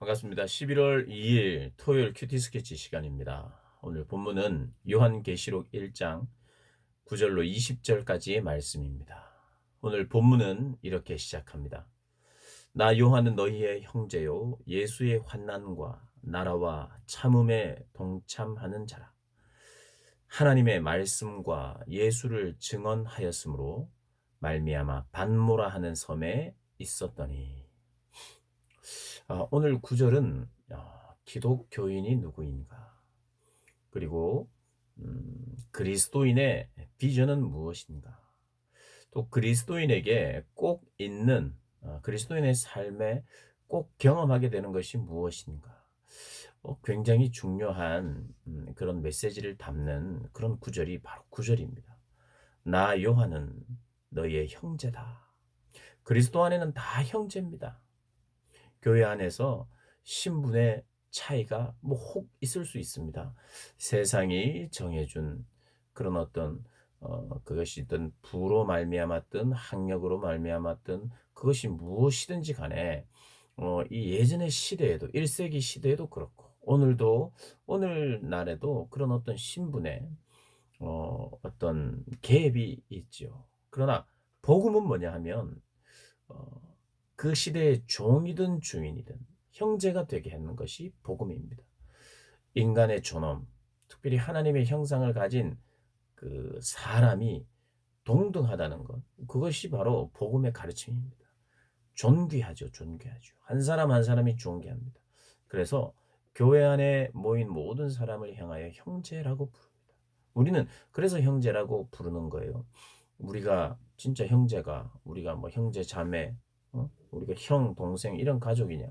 반갑습니다. 11월 2일 토요일 큐티 스케치 시간입니다. 오늘 본문은 요한계시록 1장 9절로 20절까지의 말씀입니다. 오늘 본문은 이렇게 시작합니다. 나 요한은 너희의 형제요 예수의 환난과 나라와 참음에 동참하는 자라. 하나님의 말씀과 예수를 증언하였으므로 말미암아 반모라 하는 섬에 있었더니. 오늘 구절은 기독교인이 누구인가, 그리고 그리스도인의 비전은 무엇인가, 또 그리스도인에게 꼭 있는 그리스도인의 삶에 꼭 경험하게 되는 것이 무엇인가, 굉장히 중요한 그런 메시지를 담는 그런 구절이 바로 구절입니다. 나 요한은 너희의 형제다. 그리스도 안에는 다 형제입니다. 교회 안에서 신분의 차이가 뭐 혹 있을 수 있습니다. 세상이 정해준 그런 어떤 그것이든 부로 말미암았든 학력으로 말미암았든 그것이 무엇이든지 간에 이 예전의 시대에도 1세기 시대에도 그렇고 오늘도 오늘날에도 그런 어떤 신분의 어떤 갭이 있죠. 그러나 복음은 뭐냐 하면 어 그 시대의 종이든 주인이든 형제가 되게 하는 것이 복음입니다. 인간의 존엄, 특별히 하나님의 형상을 가진 그 사람이 동등하다는 것, 그것이 바로 복음의 가르침입니다. 존귀하죠, 존귀하죠. 한 사람 한 사람이 존귀합니다. 그래서 교회 안에 모인 모든 사람을 향하여 형제라고 부릅니다. 우리는 그래서 형제라고 부르는 거예요. 우리가 진짜 형제가, 우리가 뭐 형제 자매, 우리가 형 동생 이런 가족이냐,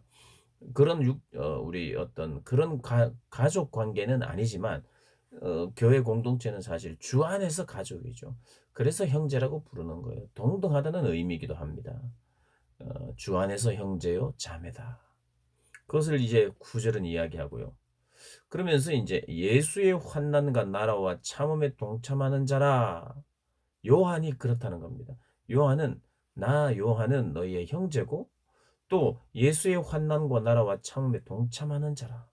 그런 우리 어떤 그런 가족 관계는 아니지만 교회 공동체는 사실 주 안에서 가족이죠. 그래서 형제라고 부르는 거예요. 동등하다는 의미이기도 합니다. 주 안에서 형제요 자매다. 그것을 이제 9절은 이야기하고요. 그러면서 이제 예수의 환난과 나라와 참음에 동참하는 자라. 요한이 그렇다는 겁니다. 요한은 나 요한은 너희의 형제고 또 예수의 환난과 나라와 참음에 동참하는 자라.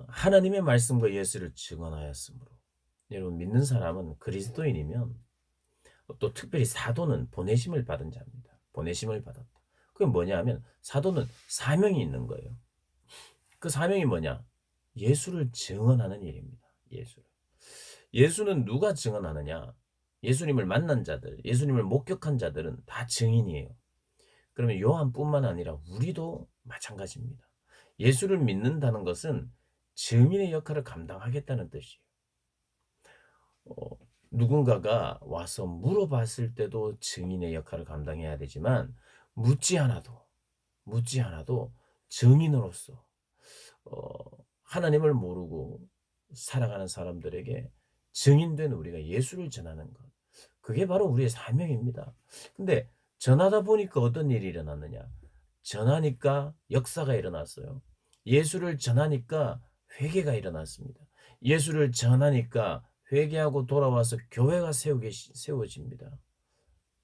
하나님의 말씀과 예수를 증언하였으므로. 여러분 믿는 사람은 그리스도인이면 또 특별히 사도는 보내심을 받은 자입니다. 보내심을 받았다. 그게 뭐냐 하면 사도는 사명이 있는 거예요. 그 사명이 뭐냐? 예수를 증언하는 일입니다. 예수를. 예수는 누가 증언하느냐? 예수님을 만난 자들, 예수님을 목격한 자들은 다 증인이에요. 그러면 요한뿐만 아니라 우리도 마찬가지입니다. 예수를 믿는다는 것은 증인의 역할을 감당하겠다는 뜻이에요. 어, 누군가가 와서 물어봤을 때도 증인의 역할을 감당해야 되지만 묻지 않아도 증인으로서 하나님을 모르고 살아가는 사람들에게 증인된 우리가 예수를 전하는 것. 그게 바로 우리의 사명입니다. 근데 전하다 보니까 어떤 일이 일어났느냐? 전하니까 역사가 일어났어요. 예수를 전하니까 회개가 일어났습니다. 예수를 전하니까 회개하고 돌아와서 교회가 세워집니다.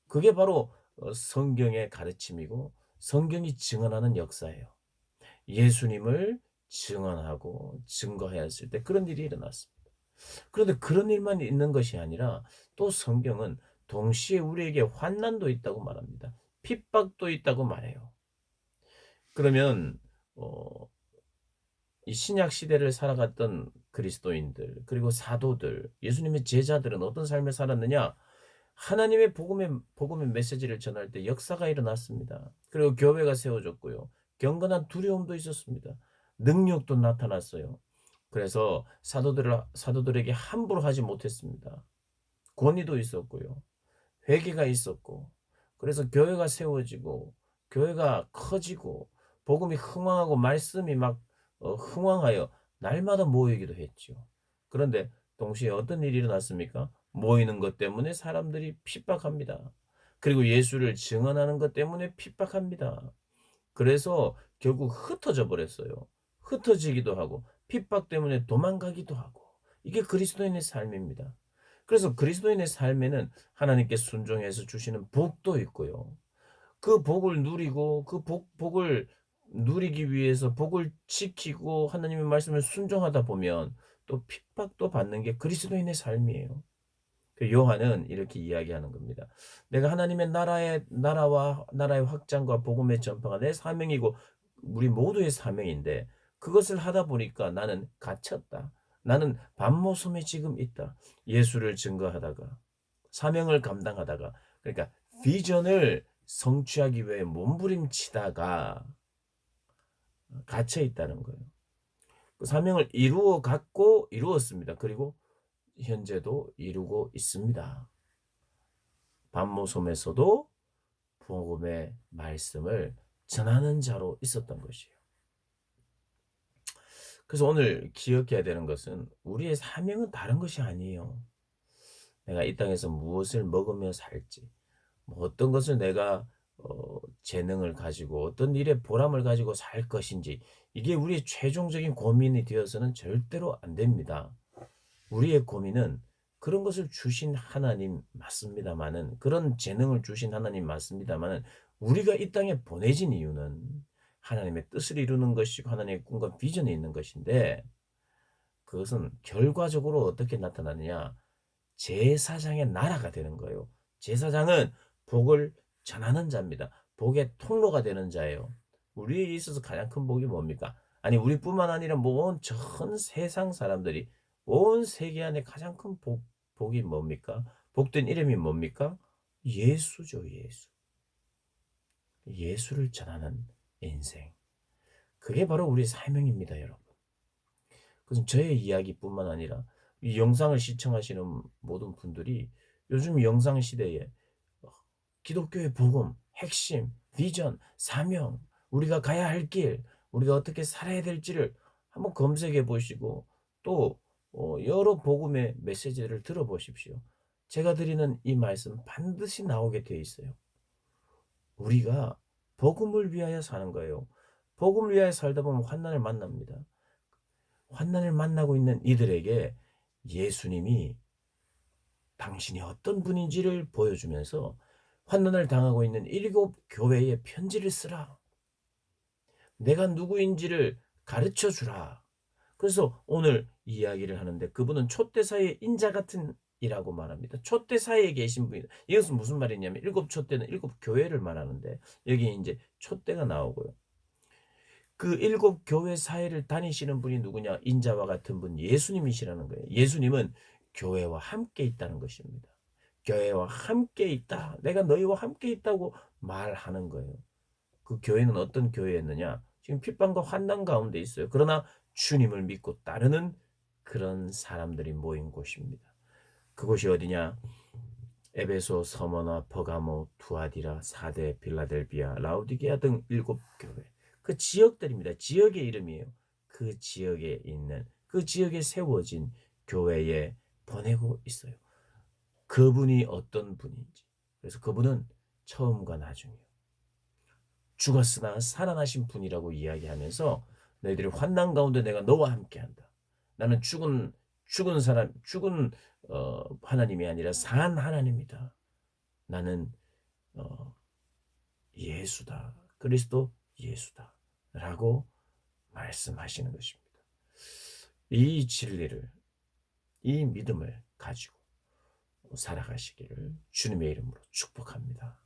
그게 바로 성경의 가르침이고 성경이 증언하는 역사예요. 예수님을 증언하고 증거하였을 때 그런 일이 일어났습니다. 그런데 그런 일만 있는 것이 아니라 또 성경은 동시에 우리에게 환난도 있다고 말합니다. 핍박도 있다고 말해요. 그러면 어, 이 신약 시대를 살아갔던 그리스도인들 그리고 사도들, 예수님의 제자들은 어떤 삶을 살았느냐? 하나님의 복음의 메시지를 전할 때 역사가 일어났습니다. 그리고 교회가 세워졌고요. 경건한 두려움도 있었습니다. 능력도 나타났어요. 그래서 사도들에게 함부로 하지 못했습니다. 권위도 있었고요. 회개가 있었고, 그래서 교회가 세워지고, 교회가 커지고, 복음이 흥왕하고 말씀이 막 흥왕하여 날마다 모이기도 했죠. 그런데 동시에 어떤 일이 일어났습니까? 모이는 것 때문에 사람들이 핍박합니다. 그리고 예수를 증언하는 것 때문에 핍박합니다. 그래서 결국 흩어져 버렸어요. 흩어지기도 하고 핍박 때문에 도망가기도 하고 이게 그리스도인의 삶입니다. 그래서 그리스도인의 삶에는 하나님께 순종해서 주시는 복도 있고요. 그 복을 누리고 그 복을 누리기 위해서 복을 지키고 하나님의 말씀을 순종하다 보면 또 핍박도 받는 게 그리스도인의 삶이에요. 그 요한은 이렇게 이야기하는 겁니다. 내가 하나님의 나라의 확장과 복음의 전파가 내 사명이고 우리 모두의 사명인데 그것을 하다 보니까 나는 갇혔다. 나는 밤모섬에 지금 있다. 예수를 증거하다가 사명을 감당하다가 그러니까 비전을 성취하기 위해 몸부림치다가 갇혀 있다는 거예요. 그 사명을 이루어 갔고 이루었습니다. 그리고 현재도 이루고 있습니다. 밤모섬에서도 복음의 말씀을 전하는 자로 있었던 것이에요. 그래서 오늘 기억해야 되는 것은 우리의 사명은 다른 것이 아니에요. 내가 이 땅에서 무엇을 먹으며 살지, 뭐 어떤 것을 내가 재능을 가지고 어떤 일에 보람을 가지고 살 것인지 이게 우리의 최종적인 고민이 되어서는 절대로 안 됩니다. 우리의 고민은 그런 것을 주신 하나님 맞습니다마는 그런 재능을 주신 하나님 맞습니다마는 우리가 이 땅에 보내진 이유는 하나님의 뜻을 이루는 것이고 하나님의 꿈과 비전이 있는 것인데 그것은 결과적으로 어떻게 나타나느냐 제사장의 나라가 되는 거예요. 제사장은 복을 전하는 자입니다. 복의 통로가 되는 자예요. 우리에 있어서 가장 큰 복이 뭡니까? 아니 우리뿐만 아니라 전 세상 사람들이 온 세계 안에 가장 큰 복이 뭡니까? 복된 이름이 뭡니까? 예수죠. 예수. 예수를 전하는 인생. 그게 바로 우리 사명입니다, 여러분. 그래서 저의 이야기뿐만 아니라 이 영상을 시청하시는 모든 분들이 요즘 영상 시대에 기독교의 복음, 핵심, 비전, 사명, 우리가 가야 할 길, 우리가 어떻게 살아야 될지를 한번 검색해 보시고 또 여러 복음의 메시지를 들어보십시오. 제가 드리는 이 말씀 반드시 나오게 돼 있어요. 우리가 복음을 위하여 사는 거예요. 복음을 위하여 살다 보면 환난을 만납니다. 환난을 만나고 있는 이들에게 예수님이 당신이 어떤 분인지를 보여주면서 환난을 당하고 있는 7교회에 편지를 쓰라. 내가 누구인지를 가르쳐 주라. 그래서 오늘 이야기를 하는데 그분은 촛대사의 인자 같은 이라고 말합니다. 촛대사에 계신 분이다. 이것은 무슨 말이냐면 7촛대는 7교회를 말하는데 여기 이제 촛대가 나오고요. 그 7교회 사회를 다니시는 분이 누구냐? 인자와 같은 분 예수님이시라는 거예요. 예수님은 교회와 함께 있다는 것입니다. 교회와 함께 있다. 내가 너희와 함께 있다고 말하는 거예요. 그 교회는 어떤 교회였느냐? 지금 핍박과 환난 가운데 있어요. 그러나 주님을 믿고 따르는 그런 사람들이 모인 곳입니다. 그곳이 어디냐? 에베소, 서머나, 버가모, 투아디라, 사데, 빌라델비아, 라우디게아 등 7교회. 그 지역들입니다. 지역의 이름이에요. 그 지역에 있는 그 지역에 세워진 교회에 보내고 있어요. 그분이 어떤 분인지. 그래서 그분은 처음과 나중이에요. 죽었으나 살아나신 분이라고 이야기하면서 너희들이 환난 가운데 내가 너와 함께한다. 나는 죽은 사람, 하나님이 아니라 산 하나님이다. 나는 어, 예수다. 그리스도 예수다. 라고 말씀하시는 것입니다. 이 진리를, 이 믿음을 가지고 살아가시기를 주님의 이름으로 축복합니다.